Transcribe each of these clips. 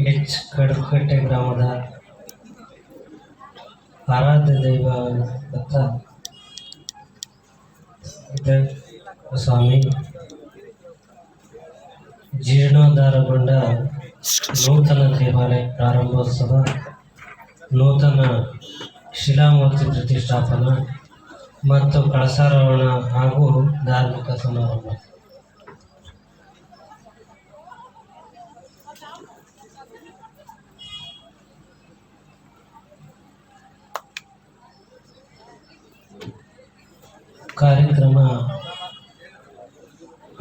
H ಕಡಕಟ್ಟೆ ಗ್ರಾಮದ ಆರಾಧ್ಯ ದೈವ ದತ್ತ ಸ್ವಾಮಿ ಜೀರ್ಣೋದ್ಧಾರಗೊಂಡ ನೂತನ ದೇವಾಲಯ ಪ್ರಾರಂಭೋತ್ಸವ, ನೂತನ ಶಿಲಾಮೂರ್ತಿ ಪ್ರತಿಷ್ಠಾಪನಾ ಮತ್ತು ಕಳಸಾರೋಹಣ ಹಾಗೂ ಧಾರ್ಮಿಕ ಸಮಾರಂಭ. ಕಾರ್ಯಕ್ರಮ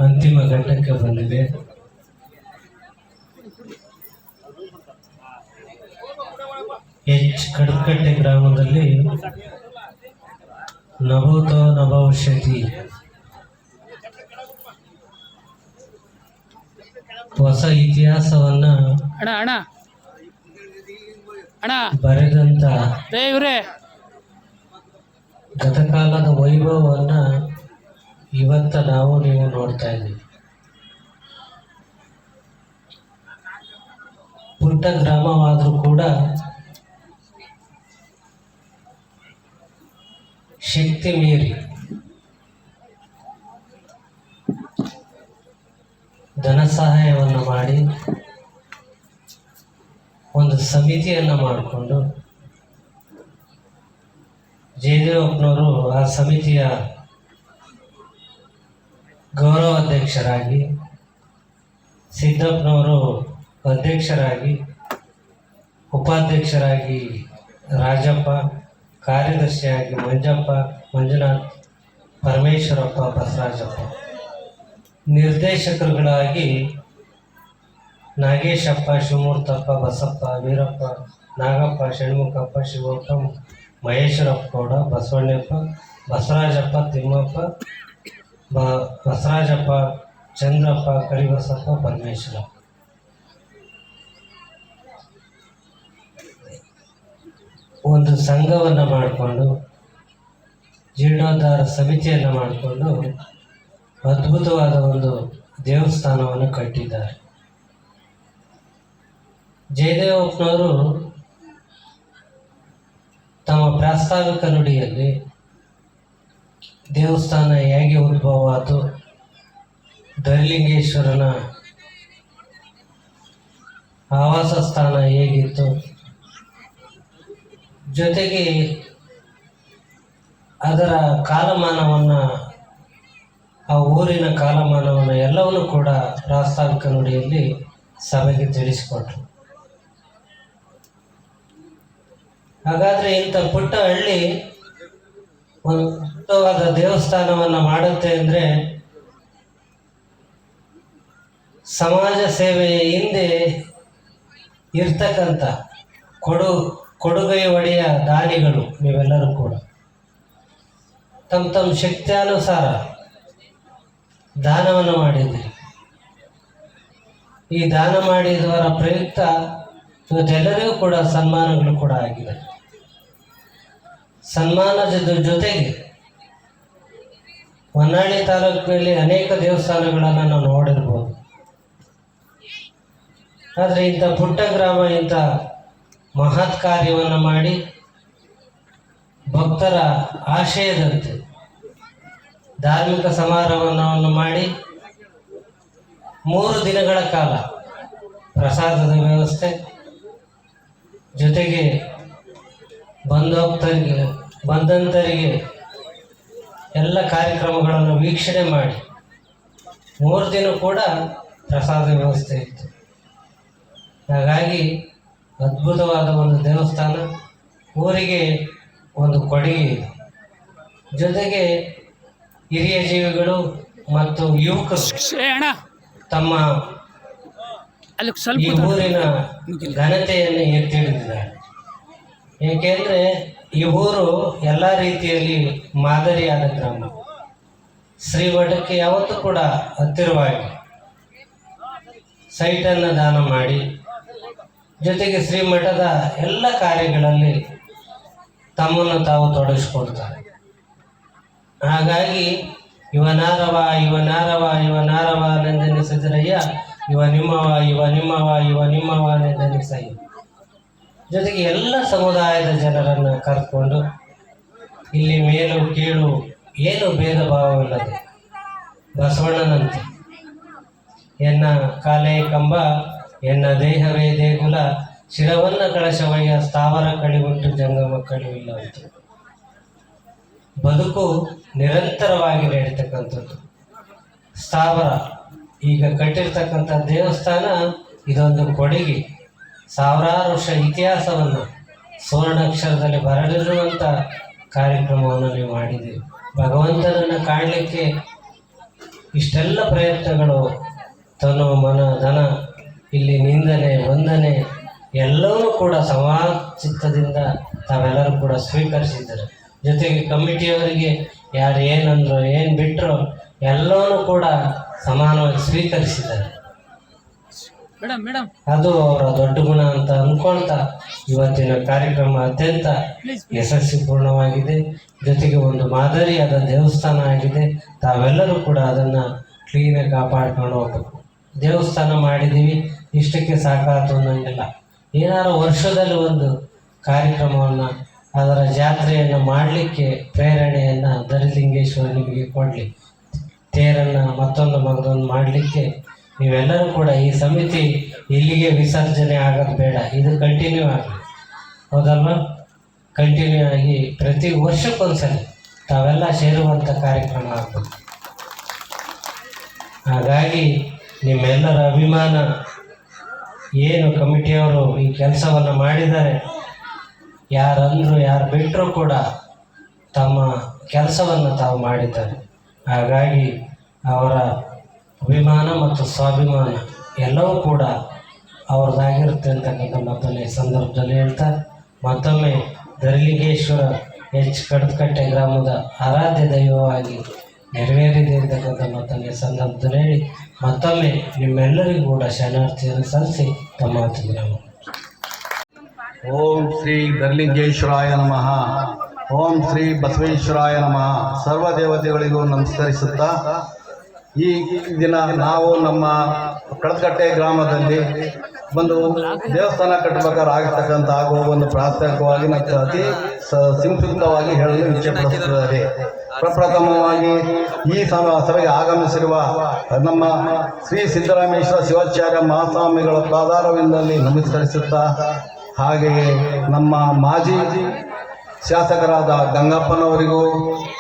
ಅಂತಿಮ ಘಟ್ಟಕ್ಕೆ ಬಂದಿದೆ. ಎಚ್ ಕಡಕಟ್ಟೆ ಗ್ರಾಮದಲ್ಲಿ ನಭೂತೋ ನಭವಿಷ್ಯತಿ ಹೊಸ ಇತಿಹಾಸವನ್ನ ಬರೆದಂತ ಗತಕಾಲದ ವೈಭವವನ್ನ ಇವತ್ತ ನೀವು ನೋಡ್ತಾ ಇದ್ದೀವಿ. ಪುಟ್ಟ ಗ್ರಾಮವಾದರೂ ಕೂಡ ಶಕ್ತಿ ಮೀರಿ ಧನ ಸಹಾಯವನ್ನು ಮಾಡಿ ಒಂದು ಸಮಿತಿಯನ್ನು ಮಾಡಿಕೊಂಡು ಜಯದೇವಪ್ಪನವರು ಆ ಸಮಿತಿಯ ಗೌರವ ಅಧ್ಯಕ್ಷರಾಗಿ, ಸಿದ್ದಪ್ಪನವರು ಅಧ್ಯಕ್ಷರಾಗಿ, ಉಪಾಧ್ಯಕ್ಷರಾಗಿ ರಾಜಪ್ಪ, ಕಾರ್ಯದರ್ಶಿಯಾಗಿ ಮಂಜುನಾಥ್, ಪರಮೇಶ್ವರಪ್ಪ, ಬಸವರಾಜಪ್ಪ, ನಿರ್ದೇಶಕರುಗಳಾಗಿ ನಾಗೇಶಪ್ಪ, ಶಿವಮೂರ್ತಪ್ಪ, ಬಸಪ್ಪ, ವೀರಪ್ಪ, ನಾಗಪ್ಪ, ಷಣ್ಮುಖಪ್ಪ, ಶಿವಪ್ಪ, ಮಹೇಶ್ವರಪ್ಪ ಗೌಡ, ಬಸವಣ್ಣಪ್ಪ, ಬಸವರಾಜಪ್ಪ, ತಿಮ್ಮಪ್ಪ, ಬಸವರಾಜಪ್ಪ, ಚಂದ್ರಪ್ಪ, ಕರಿಬಸಪ್ಪ, ಪರಮೇಶ್ವರಪ್ಪ. ಒಂದು ಸಂಘವನ್ನು ಮಾಡಿಕೊಂಡು ಜೀರ್ಣೋದ್ಧಾರ ಸಮಿತಿಯನ್ನು ಮಾಡಿಕೊಂಡು ಅದ್ಭುತವಾದ ಒಂದು ದೇವಸ್ಥಾನವನ್ನು ಕಟ್ಟಿದ್ದಾರೆ. ಜಯದೇವಪ್ಪನವರು ತಮ್ಮ ಪ್ರಾಸ್ತಾವಿಕ ನುಡಿಯಲ್ಲಿ ದೇವಸ್ಥಾನ ಹೇಗೆ ಉದ್ಭವ ಆಯಿತು, ಧರಲಿಂಗೇಶ್ವರನ ಆವಾಸ ಸ್ಥಾನ ಹೇಗಿತ್ತು, ಜೊತೆಗೆ ಅದರ ಕಾಲಮಾನವನ್ನು, ಆ ಊರಿನ ಕಾಲಮಾನವನ್ನು ಎಲ್ಲವನ್ನೂ ಕೂಡ ಪ್ರಾಸ್ತಾವಿಕ ನುಡಿಯಲ್ಲಿ ಸಭೆಗೆ ತಿಳಿಸಿಕೊಟ್ರು. ಹಾಗಾದರೆ ಇಂಥ ಪುಟ್ಟ ಹಳ್ಳಿ ಒಂದು ಅದ್ಭುತವಾದ ದೇವಸ್ಥಾನವನ್ನು ಮಾಡುತ್ತೆ ಅಂದರೆ ಸಮಾಜ ಸೇವೆಯ ಹಿಂದೆ ಇರ್ತಕ್ಕಂಥ ಕೊಡುಗೈ ಒಡೆಯ ದಾನಿಗಳು ನೀವೆಲ್ಲರೂ ಕೂಡ ತಮ್ಮ ಶಕ್ತಿಯಾನುಸಾರ ದಾನವನ್ನು ಮಾಡಿದ್ದೀರಿ. ಈ ದಾನ ಮಾಡಿದವರ ಪ್ರಯುಕ್ತ ಇವತ್ತೆಲ್ಲರಿಗೂ ಕೂಡ ಸನ್ಮಾನಗಳು ಕೂಡ ಆಗಿದೆ. ಸನ್ಮಾನದ ಜೊತೆಗೆ ಹೊನ್ನಾಳಿ ತಾಲೂಕಿನಲ್ಲಿ ಅನೇಕ ದೇವಸ್ಥಾನಗಳನ್ನು ನಾವು ನೋಡಿರ್ಬೋದು. ಆದರೆ ಇಂಥ ಪುಟ್ಟ ಗ್ರಾಮ ಇಂಥ ಮಹತ್ ಕಾರ್ಯವನ್ನು ಮಾಡಿ ಭಕ್ತರ ಆಶಯದಂತೆ ಧಾರ್ಮಿಕ ಸಮಾರಂಭವನ್ನು ಮಾಡಿ 3 ದಿನಗಳ ಕಾಲ ಪ್ರಸಾದದ ವ್ಯವಸ್ಥೆ, ಜೊತೆಗೆ ಬಂದಂತರಿಗೆ ಎಲ್ಲ ಕಾರ್ಯಕ್ರಮಗಳನ್ನು ವೀಕ್ಷಣೆ ಮಾಡಿ 3 ದಿನ ಕೂಡ ಪ್ರಸಾದ ವ್ಯವಸ್ಥೆ ಇತ್ತು. ಹಾಗಾಗಿ ಅದ್ಭುತವಾದ ಒಂದು ದೇವಸ್ಥಾನ, ಊರಿಗೆ ಒಂದು ಕೊಡುಗೆ ಇದೆ. ಜೊತೆಗೆ ಹಿರಿಯ ಜೀವಿಗಳು ಮತ್ತು ಯುವಕರು ತಮ್ಮ ಈ ಊರಿನ ಘನತೆಯನ್ನು ಎತ್ತಿ ಹಿಡಿದಿದ್ದಾರೆ. ಏಕೆಂದರೆ ಈ ಊರು ಎಲ್ಲ ರೀತಿಯಲ್ಲಿ ಮಾದರಿಯಾದ ಗ್ರಾಮ. ಶ್ರೀಮಠಕ್ಕೆ ಯಾವತ್ತೂ ಕೂಡ ಹತ್ತಿರವಾಗಿ ಸೈಟನ್ನು ದಾನ ಮಾಡಿ, ಜೊತೆಗೆ ಶ್ರೀಮಠದ ಎಲ್ಲ ಕಾರ್ಯಗಳಲ್ಲಿ ತಮ್ಮನ್ನು ತಾವು ತೊಡಗಿಸ್ಕೊಳ್ತಾರೆ. ಹಾಗಾಗಿ ಇವನಾರವ ಇವನಾರವ ಇವನಾರವ ನಂದನಿ ಸಿದ್ದರಯ್ಯ ಇವ ನಿಮ್ಮವ ಇವ ನಿಮ್ಮವ ಇವ ನಿಮ್ಮವ ಅನ್ನೋದಕ್ಕೆ ಸಹಿ. ಜೊತೆಗೆ ಎಲ್ಲ ಸಮುದಾಯದ ಜನರನ್ನು ಕರೆದುಕೊಂಡು ಇಲ್ಲಿ ಮೇಲು ಕೀಳು ಏನು ಭೇದ ಭಾವವಿಲ್ಲದೆ ಬಸವಣ್ಣನಂತೆ ಎನ್ನ ಕಾಲೇ ಕಂಬ ಎನ್ನ ದೇಹವೇ ದೇಗುಲ ಶಿರವನ್ನ ಕಳಶವಯ್ಯ ಸ್ಥಾವರ ಕಳಿವುಂಟು ಜಂಗಮ ಕಳಿವಿಲ್ಲವಂತೆ. ಬದುಕು ನಿರಂತರವಾಗಿ ನಡೀತಕ್ಕಂಥದ್ದು. ಸ್ಥಾವರ ಈಗ ಕಟ್ಟಿರ್ತಕ್ಕಂಥ ದೇವಸ್ಥಾನ ಇದೊಂದು ಕೊಡುಗೆ. ಸಾವಿರಾರು ವರ್ಷ ಇತಿಹಾಸವನ್ನು ಸುವರ್ಣಾಕ್ಷರದಲ್ಲಿ ಬರಲಿರುವಂಥ ಕಾರ್ಯಕ್ರಮವನ್ನು ನೀವು ಮಾಡಿದ್ದೀರಿ. ಭಗವಂತನನ್ನು ಕಾಣಲಿಕ್ಕೆ ಇಷ್ಟೆಲ್ಲ ಪ್ರಯತ್ನಗಳು, ತನು ಮನ ಧನ, ಇಲ್ಲಿ ನಿಂದನೆ ವಂದನೆ ಎಲ್ಲವೂ ಕೂಡ ಸಮಾಚಿತ್ತದಿಂದ ತಾವೆಲ್ಲರೂ ಕೂಡ ಸ್ವೀಕರಿಸಿದ್ದಾರೆ. ಜೊತೆಗೆ ಕಮಿಟಿಯವರಿಗೆ ಯಾರು ಏನಂದ್ರು ಏನು ಬಿಟ್ಟರು ಎಲ್ಲವೂ ಕೂಡ ಸಮಾನವಾಗಿ ಸ್ವೀಕರಿಸಿದ್ದಾರೆ. ಅದು ಅವರ ದೊಡ್ಡ ಗುಣ ಅಂತ ಅಂದ್ಕೊಳ್ತಾ ಇವತ್ತಿನ ಕಾರ್ಯಕ್ರಮ ಅತ್ಯಂತ ಯಶಸ್ವಿಪೂರ್ಣವಾಗಿದೆ. ಜೊತೆಗೆ ಒಂದು ಮಾದರಿಯಾದ ದೇವಸ್ಥಾನ ಆಗಿದೆ. ತಾವೆಲ್ಲರೂ ಕೂಡ ಅದನ್ನು ಕ್ಲೀನಾಗಿ ಕಾಪಾಡ್ಕೊಂಡು ಹೋಗ್ಬೇಕು. ದೇವಸ್ಥಾನ ಮಾಡಿದ್ದೀವಿ, ಇಷ್ಟಕ್ಕೆ ಸಾಕಾತು ಅನ್ನೋಂಗಿಲ್ಲ. ಏನಾರು ವರ್ಷದಲ್ಲಿ ಒಂದು ಕಾರ್ಯಕ್ರಮವನ್ನು, ಅದರ ಜಾತ್ರೆಯನ್ನು ಮಾಡಲಿಕ್ಕೆ ಪ್ರೇರಣೆಯನ್ನು ದರಿಲಿಂಗೇಶ್ವರ ನಿಮಗೆ ಕೊಡಲಿ. ತೇರನ್ನು ಮತ್ತೊಂದು ಮಗದೊಂದು ಮಾಡಲಿಕ್ಕೆ ನೀವೆಲ್ಲರೂ ಕೂಡ ಈ ಸಮಿತಿ ಇಲ್ಲಿಗೆ ವಿಸರ್ಜನೆ ಆಗೋದು ಬೇಡ, ಇದು ಕಂಟಿನ್ಯೂ ಆಗಲಿ. ಹೌದಲ್ವಾ? ಕಂಟಿನ್ಯೂ ಆಗಿ ಪ್ರತಿ ವರ್ಷಕ್ಕೊಂದ್ಸಲ ತಾವೆಲ್ಲ ಸೇರುವಂಥ ಕಾರ್ಯಕ್ರಮ ಆಗ್ಬೇಕು. ಹಾಗಾಗಿ ನಿಮ್ಮೆಲ್ಲರ ಅಭಿಮಾನ ಏನು ಕಮಿಟಿಯವರು ಈ ಕೆಲಸವನ್ನು ಮಾಡಿದ್ದಾರೆ, ಯಾರಂದ್ರು ಯಾರು ಬಿಟ್ಟರೂ ಕೂಡ ತಮ್ಮ ಕೆಲಸವನ್ನು ತಾವು ಮಾಡಿದ್ದಾರೆ. ಹಾಗಾಗಿ ಅವರ ಅಭಿಮಾನ ಮತ್ತು ಸ್ವಾಭಿಮಾನ ಎಲ್ಲವೂ ಕೂಡ ಅವ್ರದ್ದಾಗಿರುತ್ತೆ ಅಂತಕ್ಕಂಥ ಮತ್ತೊಂದು ಸಂದರ್ಭದಲ್ಲಿ ಹೇಳ್ತಾ, ಮತ್ತೊಮ್ಮೆ ದರಿಲಿಂಗೇಶ್ವರ ಎಚ್ ಕಡದಕಟ್ಟೆ ಗ್ರಾಮದ ಆರಾಧ್ಯ ದೈವವಾಗಿ ನೆರವೇರಿದೆ ಅಂತಕ್ಕಂಥ ಮತ್ತೊಂದು ಸಂದರ್ಭದಲ್ಲಿ ಹೇಳಿ, ಮತ್ತೊಮ್ಮೆ ನಿಮ್ಮೆಲ್ಲರಿಗೂ ಕೂಡ ಶರಣಾರ್ಥಿಯನ್ನು ಸಲ್ಲಿಸಿ ತಮ್ಮ ಗ್ರಾಮ. ಓಂ ಶ್ರೀ ದರಿಲಿಂಗೇಶ್ವರಾಯ ನಮಃ. ಓಂ ಶ್ರೀ ಬಸವೇಶ್ವರಾಯ ನಮಃ. ಸರ್ವ ದೇವತೆಗಳಿಗೂ ನಮಸ್ಕರಿಸುತ್ತಾ, ಈ ದಿನ ನಾವು ನಮ್ಮ ಕಡದಕಟ್ಟೆ ಗ್ರಾಮದಲ್ಲಿ ಒಂದು ದೇವಸ್ಥಾನ ಕಟ್ಟಬೇಕಾದ್ರೆ ಆಗಿರ್ತಕ್ಕಂಥ ಆಗುವ ಒಂದು ಪ್ರಾಥಮಿಕವಾಗಿ ಮತ್ತು ಅತಿ ಸಂಕ್ಷಿಪ್ತವಾಗಿ ಹೇಳಲು ಇಚ್ಛೆಪಡಿಸುತ್ತದೆ. ಪ್ರಪ್ರಥಮವಾಗಿ ಈ ಸಭೆಗೆ ಆಗಮಿಸಿರುವ ನಮ್ಮ ಶ್ರೀ ಸಿದ್ದರಾಮೇಶ್ವರ ಶಿವಾಚಾರ್ಯ ಮಹಾಸ್ವಾಮಿಗಳ ಪಾದಾರವಿಂದಲ್ಲಿ ನಮಸ್ಕರಿಸುತ್ತಾ, ಹಾಗೆಯೇ ನಮ್ಮ ಮಾಜಿ ಶಾಸಕರಾದ ಗಂಗಪ್ಪನವರಿಗೂ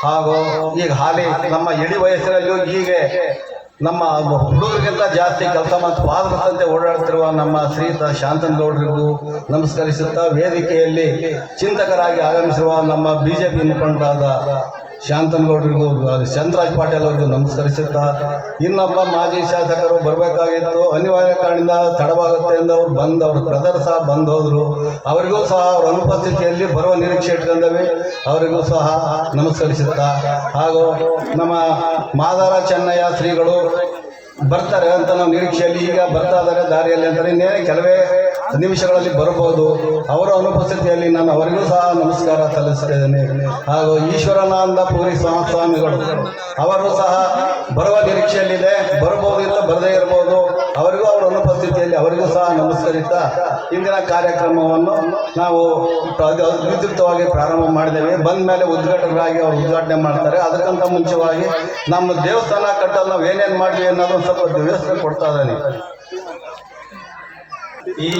ಹಾಗೂ ಈಗ ಹಾಲಿ ನಮ್ಮ ಇಡೀ ವಯಸ್ಸಿನಲ್ಲಿಯೂ ಹೀಗೆ ನಮ್ಮ ಹುಡುಗರಿಗಿಂತ ಜಾಸ್ತಿ ಕೆಲಸ ಮತ್ತು ಪಾದದಂತೆ ಓಡಾಡ್ತಿರುವ ನಮ್ಮ ಶ್ರೀಯುತ ಶಾಂತನಗೌಡರಿಗೂ ನಮಸ್ಕರಿಸುತ್ತಾ, ವೇದಿಕೆಯಲ್ಲಿ ಚಿಂತಕರಾಗಿ ಆಗಮಿಸಿರುವ ನಮ್ಮ BJP ಮುಖಂಡರಾದ ಶಾಂತನಗೌಡರಿಗೂ ಚಂದ್ರರಾಜ್ ಪಾಟೀಲ್ ಅವರಿಗೂ ನಮಸ್ಕರಿಸುತ್ತಾ, ಇನ್ನೊಬ್ಬ ಮಾಜಿ ಶಾಸಕರು ಬರಬೇಕಾಗಿತ್ತು, ಅನಿವಾರ್ಯ ಕಾರಣದಿಂದ ತಡವಾಗುತ್ತೆ ಎಂದು ಅವ್ರು ಬಂದು ಅವ್ರ ಬ್ರದರ್ ಸಹ ಬಂದು ಹೋದರು. ಅವರಿಗೂ ಸಹ ಅವರ ಅನುಪಸ್ಥಿತಿಯಲ್ಲಿ ಬರುವ ನಿರೀಕ್ಷೆ ಇಟ್ಕೊಂಡವೆ, ಅವರಿಗೂ ಸಹ ನಮಸ್ಕರಿಸುತ್ತಾ, ಹಾಗೂ ನಮ್ಮ ಮಾದಾರ ಚೆನ್ನಯ್ಯ ಶ್ರೀಗಳು ಬರ್ತಾರೆ ಅಂತ ನಾವು ನಿರೀಕ್ಷೆಯಲ್ಲಿ ಈಗ ಬರ್ತಾ ಇದ್ದಾರೆ ದಾರಿಯಲ್ಲಿ ಅಂತಾರೆ. ಇನ್ನೇನು ಕೆಲವೇ ನಿಮಿಷಗಳಲ್ಲಿ ಬರಬಹುದು. ಅವರ ಅನುಪಸ್ಥಿತಿಯಲ್ಲಿ ನಾನು ಅವರಿಗೂ ಸಹ ನಮಸ್ಕಾರ ಸಲ್ಲಿಸುತ್ತಿದ್ದೇನೆ. ಹಾಗೂ ಈಶ್ವರಾನಂದ ಪುರಿ ಸ್ವಾಮಿಗಳು ಅವರು ಸಹ ಬರುವ ನಿರೀಕ್ಷೆಯಲ್ಲಿದೆ, ಬರಬಹುದು ಇಲ್ಲ ಬರದೇ ಇರಬಹುದು. ಅವರಿಗೂ ಅವರ ಅನುಪಸ್ಥಿತಿಯಲ್ಲಿ ಅವರಿಗೂ ಸಹ ನಮಸ್ಕರಿಸ್ತಾ ಇಂದಿನ ಕಾರ್ಯಕ್ರಮವನ್ನು ನಾವು ವಿದ್ಯುಕ್ತವಾಗಿ ಪ್ರಾರಂಭ ಮಾಡಿದ್ದೇವೆ. ಬಂದ ಮೇಲೆ ಉದ್ಘಾಟಕರಾಗಿ ಅವರು ಉದ್ಘಾಟನೆ ಮಾಡ್ತಾರೆ. ಅದಕ್ಕಿಂತ ಮುಂಚೆವಾಗಿ ನಮ್ಮ ದೇವಸ್ಥಾನ ಕಟ್ಟಲು ನಾವು ಏನೇನು ಮಾಡಿದ್ವಿ ಅನ್ನೋದು ಸ್ವಲ್ಪ ವ್ಯವಸ್ಥೆ ಕೊಡ್ತಾ ಇದ್ದಾನೆ. ಈ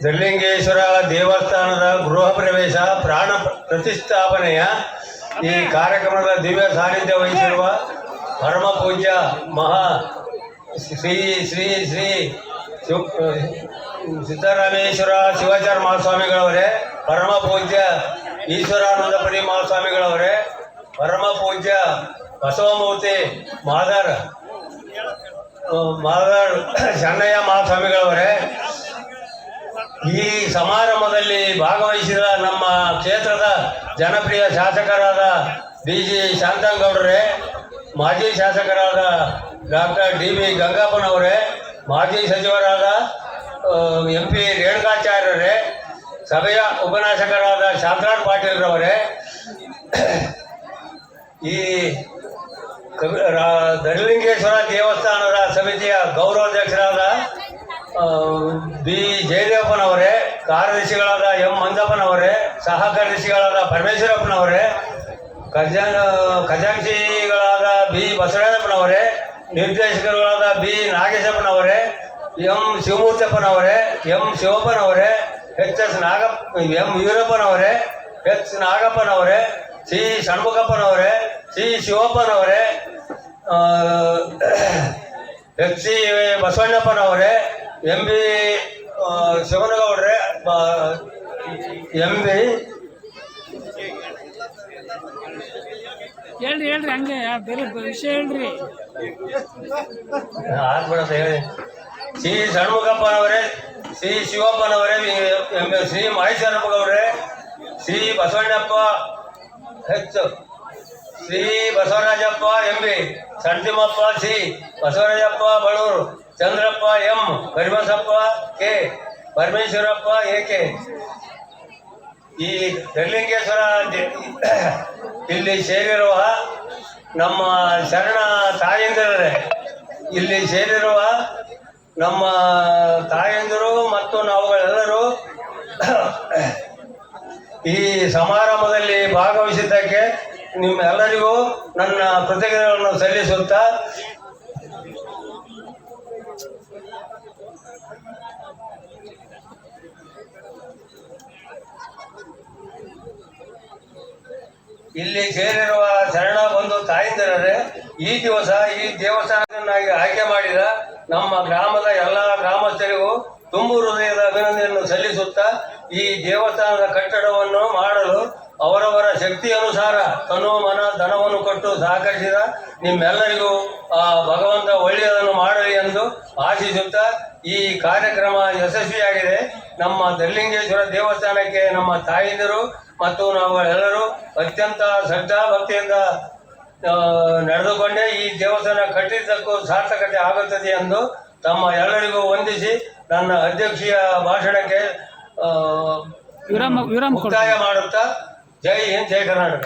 ದರಿಲಿಂಗೇಶ್ವರ ದೇವಸ್ಥಾನದ ಗೃಹ ಪ್ರವೇಶ ಪ್ರಾಣ ಪ್ರತಿಷ್ಠಾಪನೆಯ ಈ ಕಾರ್ಯಕ್ರಮದ ದಿವ್ಯ ಸಾನ್ನಿಧ್ಯ ವಹಿಸಿರುವ ಪರಮ ಪೂಜ್ಯ ಮಹಾ ಶ್ರೀ ಶ್ರೀ ಶ್ರೀ ಸಿದ್ದರಾಮೇಶ್ವರ ಶಿವಾಚಾರ್ಯ ಮಹಾಸ್ವಾಮಿಗಳವರೇ, ಪರಮ ಪೂಜ್ಯ ಈಶ್ವರಾನಂದಪುರಿ ಮಹಾಸ್ವಾಮಿಗಳವರೇ, ಪರಮ ಪೂಜ್ಯ ಬಸವಮೂರ್ತಿ ಮಾದಾರ ಚೆನ್ನಯ್ಯ ಮಹಾಸ್ವಾಮಿಗಳವರೇ, ಈ ಸಮಾರಂಭದಲ್ಲಿ ಭಾಗವಹಿಸಿದ ನಮ್ಮ ಕ್ಷೇತ್ರದ ಜನಪ್ರಿಯ ಶಾಸಕರಾದ DG ಶಾಂತನಗೌಡರೇ, ಮಾಜಿ ಶಾಸಕರಾದ ಡಾಕ್ಟರ್ DB ಗಂಗಪ್ಪನವರೇ, ಮಾಜಿ ಸಚಿವರಾದ MP ರೇಣುಕಾಚಾರ್ಯರೇ, ಸಭೆಯ ಉಪನ್ಯಾಸಕರಾದ ಶಾಂತರಾಜ್ ಪಾಟೀಲ್ರವರೇ, ಈ ಧರ್ಲಿಂಗೇಶ್ವರ ದೇವಸ್ಥಾನದ ಸಮಿತಿಯ ಗೌರವಾಧ್ಯಕ್ಷರಾದ ಬಿ ಜಯದೇವಪ್ಪನವರೇ, ಕಾರ್ಯದರ್ಶಿಗಳಾದ ಎಂ ಮಂಜಪ್ಪನವರೇ, ಸಹ ಕಾರ್ಯದರ್ಶಿಗಳಾದ ಪರಮೇಶ್ವರಪ್ಪನವರೇ, ಖಜಾಂಚಿಗಳಾದ ಬಿ ಬಸವರಾಜಪ್ಪನವರೇ, ನಿರ್ದೇಶಕರುಗಳಾದ ಬಿ ನಾಗೇಶಪ್ಪನವರೇ, ಎಂ ಶಿವಮೂರ್ತಪ್ಪನವರೇ, ಎಂ ಶಿವಪ್ಪನವರೇ, ಎಂ ವೀರಪ್ಪನವರೇ, ನಾಗಪ್ಪನವರೇ, ಸಿ ಷಣ್ಮುಖಪ್ಪನವರೇ, ಸಿ ಶಿವಪ್ಪನವರೇ, ಸಿ ಬಸವಣ್ಣಪ್ಪನವರೇ, ಎಂ ಬಿ ಶಿವನಗೌಡ್ರೆ, ಎಂ ಬಿ ಹೇಳ್ರಿ ಹಂಗೆ ಬೇರೆ ವಿಷಯ ಹೇಳ್ರಿ. ಆಗ್ಬಿಡತ್ತ ಹೇಳಿ. ಸಿ ಷಣ್ಮುಖಪ್ಪನವರೇ, ಸಿ ಶಿವಪ್ಪನವರೇ, ಶ್ರೀ ಮಹೇಶ್ವರಪ್ಪಗೌಡ್ರೆ, Shri Basavannappa Shri Basavarajappa M B, Santhimappa C, Basavarajappa Baluru, Chandrappa M, Karibasappa K, Parameshwarappa A K. ಈ ಧರ್ಲಿಂಗೇಶ್ವರ ಇಲ್ಲಿ ಸೇರಿರುವ ನಮ್ಮ ಶರಣ ತಾಯಂದಿರರೇ, ಇಲ್ಲಿ ಸೇರಿರುವ ನಮ್ಮ ತಾಯಂದಿರು ಮತ್ತು ನಾವುಗಳೆಲ್ಲರೂ ಈ ಸಮಾರಂಭದಲ್ಲಿ ಭಾಗವಹಿಸಿದ್ದಕ್ಕೆ ನಿಮ್ಮೆಲ್ಲರಿಗೂ ನನ್ನ ಕೃತಜ್ಞತೆಗಳನ್ನು ಸಲ್ಲಿಸುತ್ತಾ ಇಲ್ಲಿ ಸೇರಿರುವ ಶರಣ ಬಂಧು ತಾಯಂದಿರರೇ, ಈ ದಿವಸ ಈ ದೇವಸ್ಥಾನವನ್ನಾಗಿ ಆಯ್ಕೆ ಮಾಡಿದ ನಮ್ಮ ಗ್ರಾಮದ ಎಲ್ಲ ಗ್ರಾಮಸ್ಥರಿಗೂ ತುಂಬು ಹೃದಯದ ಅಭಿನಂದನೆಯನ್ನು ಸಲ್ಲಿಸುತ್ತಾ, ಈ ದೇವಸ್ಥಾನದ ಕಟ್ಟಡವನ್ನು ಮಾಡಲು ಅವರವರ ಶಕ್ತಿ ಅನುಸಾರ ತನು ಮನ ಧನವನ್ನು ಕೊಟ್ಟು ಸಹಕರಿಸಿದ ನಿಮ್ಮೆಲ್ಲರಿಗೂ ಆ ಭಗವಂತ ಒಳ್ಳೆಯದನ್ನು ಮಾಡಲಿ ಎಂದು ಆಶಿಸುತ್ತಾ ಈ ಕಾರ್ಯಕ್ರಮ ಯಶಸ್ವಿಯಾಗಿದೆ. ನಮ್ಮ ಧರ್ಲಿಂಗೇಶ್ವರ ದೇವಸ್ಥಾನಕ್ಕೆ ನಮ್ಮ ತಾಯಂದಿರು ಮತ್ತು ನಾವುಗಳೆಲ್ಲರೂ ಅತ್ಯಂತ ಶ್ರದ್ಧಾ ಭಕ್ತಿಯಿಂದ ನಡೆದುಕೊಂಡೇ ಈ ದೇವಸ್ಥಾನ ಕಟ್ಟಿದ್ದಕ್ಕೂ ಸಾರ್ಥಕತೆ ಆಗುತ್ತದೆ ಎಂದು ತಮ್ಮ ಎಲ್ಲರಿಗೂ ವಂದಿಸಿ ನನ್ನ ಅಧ್ಯಕ್ಷೀಯ ಭಾಷಣಕ್ಕೆ ಮುಕ್ತಾಯ ಮಾಡುತ್ತಾ ಜೈ ಹಿಂದ್, ಜೈ ಕರ್ನಾಟಕ.